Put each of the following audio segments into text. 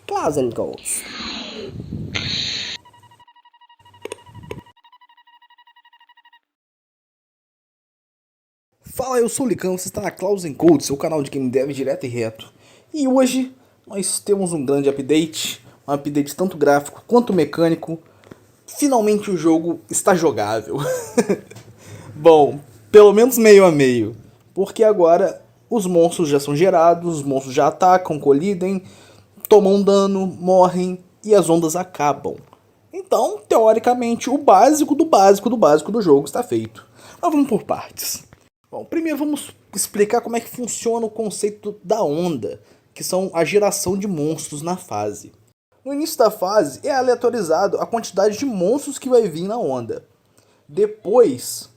Clouds Goals. Fala, eu sou o Licão, você está na Clouds Codes, seu canal de game dev direto e reto. E hoje nós temos um grande update, um update tanto gráfico quanto mecânico. Finalmente o jogo está jogável. Bom, pelo menos meio a meio, porque agora os monstros já são gerados, os monstros já atacam, colidem, tomam dano, morrem e as ondas acabam. Então, teoricamente, o básico do básico do básico do jogo está feito. Mas vamos por partes. Bom, primeiro vamos explicar como é que funciona o conceito da onda, que são a geração de monstros na fase. No início da fase é aleatorizado a quantidade de monstros que vai vir na onda. Depois,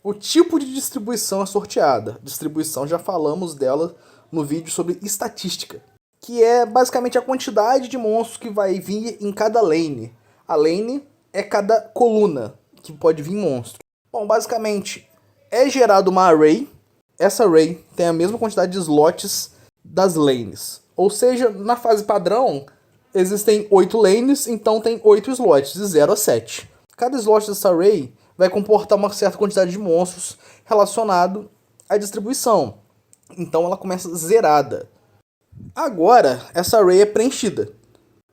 o tipo de distribuição é sorteada. Distribuição, já falamos dela no vídeo sobre estatística, que é basicamente a quantidade de monstros que vai vir em cada lane. A lane é cada coluna que pode vir monstro. Bom, basicamente é gerado uma array. Essa array tem a mesma quantidade de slots das lanes. Ou seja, na fase padrão existem 8 lanes, então tem 8 slots, de 0 a 7. Cada slot dessa array vai comportar uma certa quantidade de monstros relacionado à distribuição. Então ela começa zerada. Agora, essa array é preenchida.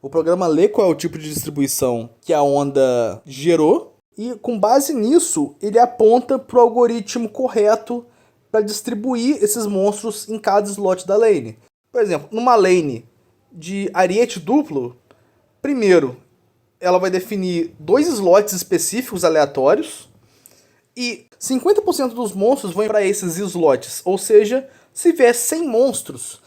O programa lê qual é o tipo de distribuição que a onda gerou e, com base nisso, ele aponta para o algoritmo correto para distribuir esses monstros em cada slot da lane. Por exemplo, numa lane de ariete duplo, primeiro ela vai definir 2 slots específicos aleatórios e 50% dos monstros vão para esses slots. Ou seja, se vier 100 monstros,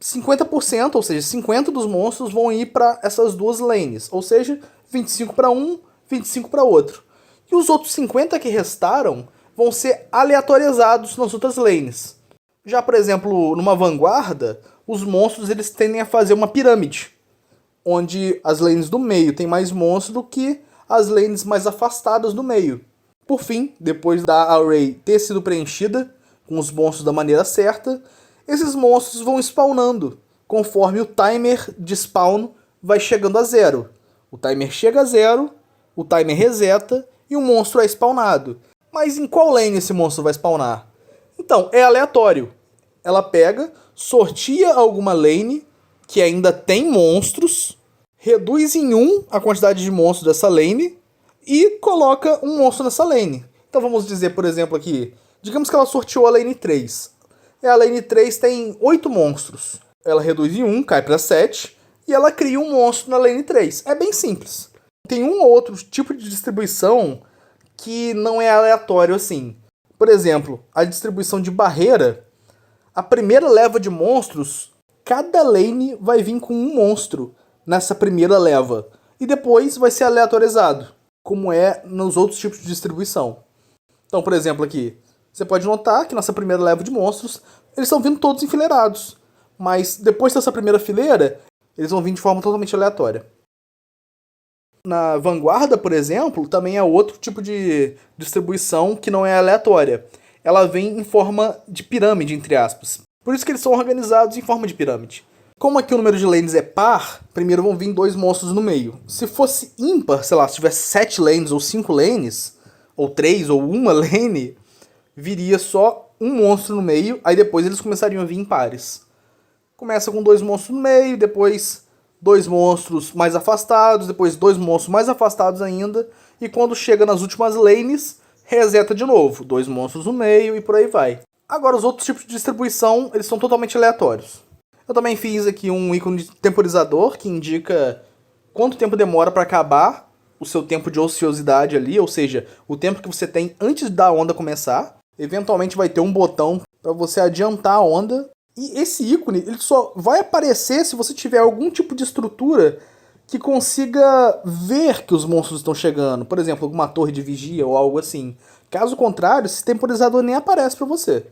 50%, ou seja, 50 dos monstros vão ir para essas duas lanes. Ou seja, 25 para um, 25 para outro. E os outros 50 que restaram vão ser aleatorizados nas outras lanes. Já, por exemplo, numa vanguarda, os monstros eles tendem a fazer uma pirâmide, onde as lanes do meio tem mais monstros do que as lanes mais afastadas do meio. Por fim, depois da array ter sido preenchida com os monstros da maneira certa, esses monstros vão spawnando conforme o timer de spawn vai chegando a 0. O timer chega a 0, o timer reseta e o monstro é spawnado. Mas em qual lane esse monstro vai spawnar? Então, é aleatório. Ela pega, sorteia alguma lane que ainda tem monstros, reduz em 1 a quantidade de monstros dessa lane e coloca um monstro nessa lane. Então vamos dizer, por exemplo, aqui, digamos que ela sorteou a lane 3. E a lane 3 tem 8 monstros. Ela reduz em 1, cai para 7, e ela cria um monstro na lane 3. É bem simples. Tem um ou outro tipo de distribuição que não é aleatório assim. Por exemplo, a distribuição de barreira, a primeira leva de monstros, cada lane vai vir com um monstro nessa primeira leva. E depois vai ser aleatorizado, como é nos outros tipos de distribuição. Então, por exemplo, aqui, você pode notar que nessa primeira leva de monstros, eles estão vindo todos enfileirados. Mas depois dessa primeira fileira, eles vão vir de forma totalmente aleatória. Na vanguarda, por exemplo, também é outro tipo de distribuição que não é aleatória. Ela vem em forma de pirâmide, entre aspas. Por isso que eles são organizados em forma de pirâmide. Como aqui o número de lanes é par, primeiro vão vir 2 monstros no meio. Se fosse ímpar, sei lá, se tivesse 7 lanes ou 5 lanes, ou 3 ou 1 lane, viria só um monstro no meio, aí depois eles começariam a vir em pares. Começa com 2 monstros no meio, depois 2 monstros mais afastados, depois 2 monstros mais afastados ainda, e quando chega nas últimas lanes, reseta de novo, 2 monstros no meio e por aí vai. Agora os outros tipos de distribuição, eles são totalmente aleatórios. Eu também fiz aqui um ícone de temporizador que indica quanto tempo demora para acabar o seu tempo de ociosidade ali, ou seja, o tempo que você tem antes da onda começar. Eventualmente vai ter um botão para você adiantar a onda. E esse ícone ele só vai aparecer se você tiver algum tipo de estrutura que consiga ver que os monstros estão chegando. Por exemplo, alguma torre de vigia ou algo assim. Caso contrário, esse temporizador nem aparece para você.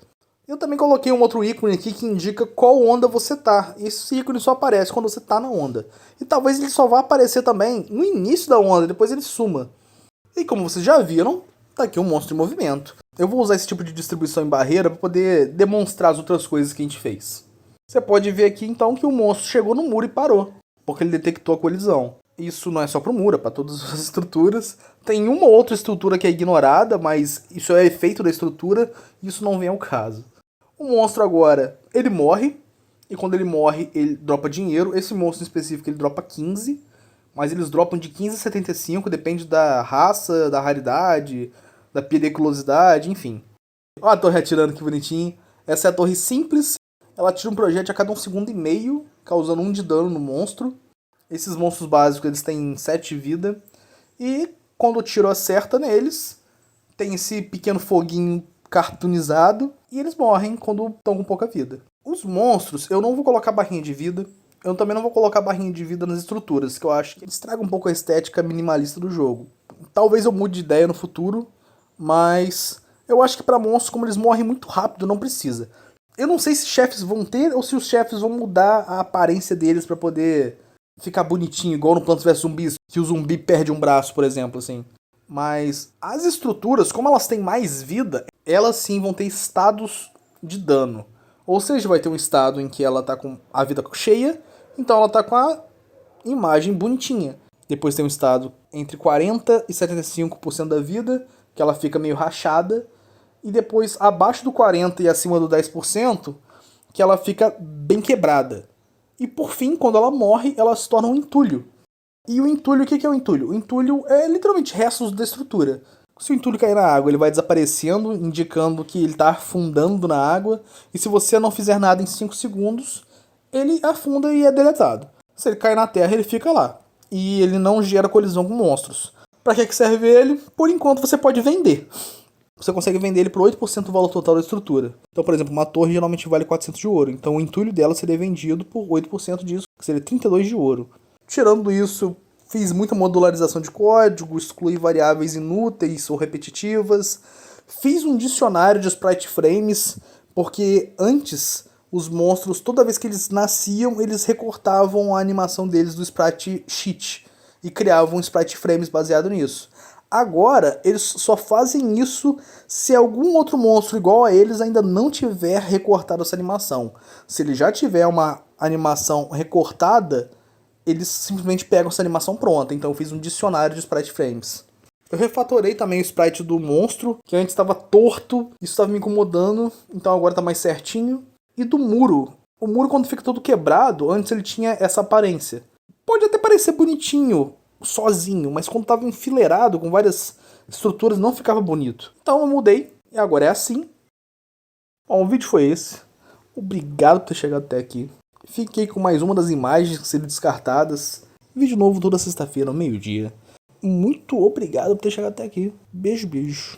Eu também coloquei um outro ícone aqui que indica qual onda você tá. Esse ícone só aparece quando você tá na onda. E talvez ele só vá aparecer também no início da onda, depois ele suma. E como vocês já viram, tá aqui um monstro em movimento. Eu vou usar esse tipo de distribuição em barreira para poder demonstrar as outras coisas que a gente fez. Você pode ver aqui então que o monstro chegou no muro e parou. porque ele detectou a colisão. Isso não é só pro muro, é pra todas as estruturas. Tem uma ou outra estrutura que é ignorada, mas isso é efeito da estrutura e isso não vem ao caso. O monstro agora, ele morre, e quando ele morre, ele dropa dinheiro. Esse monstro em específico, ele dropa 15, mas eles dropam de 15 a 75, depende da raça, da raridade, da periculosidade, enfim. Olha a torre atirando, que bonitinho. Essa é a torre simples, ela tira um projétil a cada 1,5 segundo, causando 1 de dano no monstro. Esses monstros básicos, eles têm 7 de vida. E quando o tiro acerta neles, tem esse pequeno foguinho cartoonizado e eles morrem quando estão com pouca vida. Os monstros, eu não vou colocar barrinha de vida. Eu também não vou colocar barrinha de vida nas estruturas, que eu acho que estraga um pouco a estética minimalista do jogo. Talvez eu mude de ideia no futuro, mas eu acho que para monstros, como eles morrem muito rápido, não precisa. Eu não sei se chefes vão ter ou se os chefes vão mudar a aparência deles para poder ficar bonitinho, igual no Plants vs Zumbis, que o zumbi perde um braço, por exemplo, assim. Mas as estruturas, como elas têm mais vida, elas sim vão ter estados de dano. Ou seja, vai ter um estado em que ela tá com a vida cheia, então ela tá com a imagem bonitinha. Depois tem um estado entre 40% e 75% da vida, que ela fica meio rachada. E depois abaixo do 40% e acima do 10%, que ela fica bem quebrada. E por fim, quando ela morre, ela se torna um entulho. E o entulho, o que é o entulho? O entulho é literalmente restos da estrutura. Se o entulho cair na água, ele vai desaparecendo, indicando que ele está afundando na água. E se você não fizer nada em 5 segundos, ele afunda e é deletado. Se ele cair na terra, ele fica lá. E ele não gera colisão com monstros. Para que serve ele? Por enquanto você pode vender. Você consegue vender ele por 8% do valor total da estrutura. Então, por exemplo, uma torre geralmente vale 400 de ouro. Então o entulho dela seria vendido por 8% disso, que seria 32 de ouro. Tirando isso, fiz muita modularização de código, excluí variáveis inúteis ou repetitivas. Fiz um dicionário de sprite frames, porque antes os monstros, toda vez que eles nasciam, eles recortavam a animação deles do sprite sheet e criavam sprite frames baseado nisso. Agora, eles só fazem isso se algum outro monstro igual a eles ainda não tiver recortado essa animação. Se ele já tiver uma animação recortada, eles simplesmente pegam essa animação pronta. Então eu fiz um dicionário de sprite frames. Eu refatorei também o sprite do monstro, que antes estava torto, isso estava me incomodando, então agora está mais certinho. E do muro. O muro, quando fica todo quebrado, antes ele tinha essa aparência. Pode até parecer bonitinho, sozinho, mas quando estava enfileirado com várias estruturas não ficava bonito. Então eu mudei e agora é assim. Bom, o vídeo foi esse. Obrigado por ter chegado até aqui. Fiquei com mais uma das imagens que seriam descartadas. Vídeo novo toda sexta-feira, ao meio-dia. Muito obrigado por ter chegado até aqui. Beijo, beijo.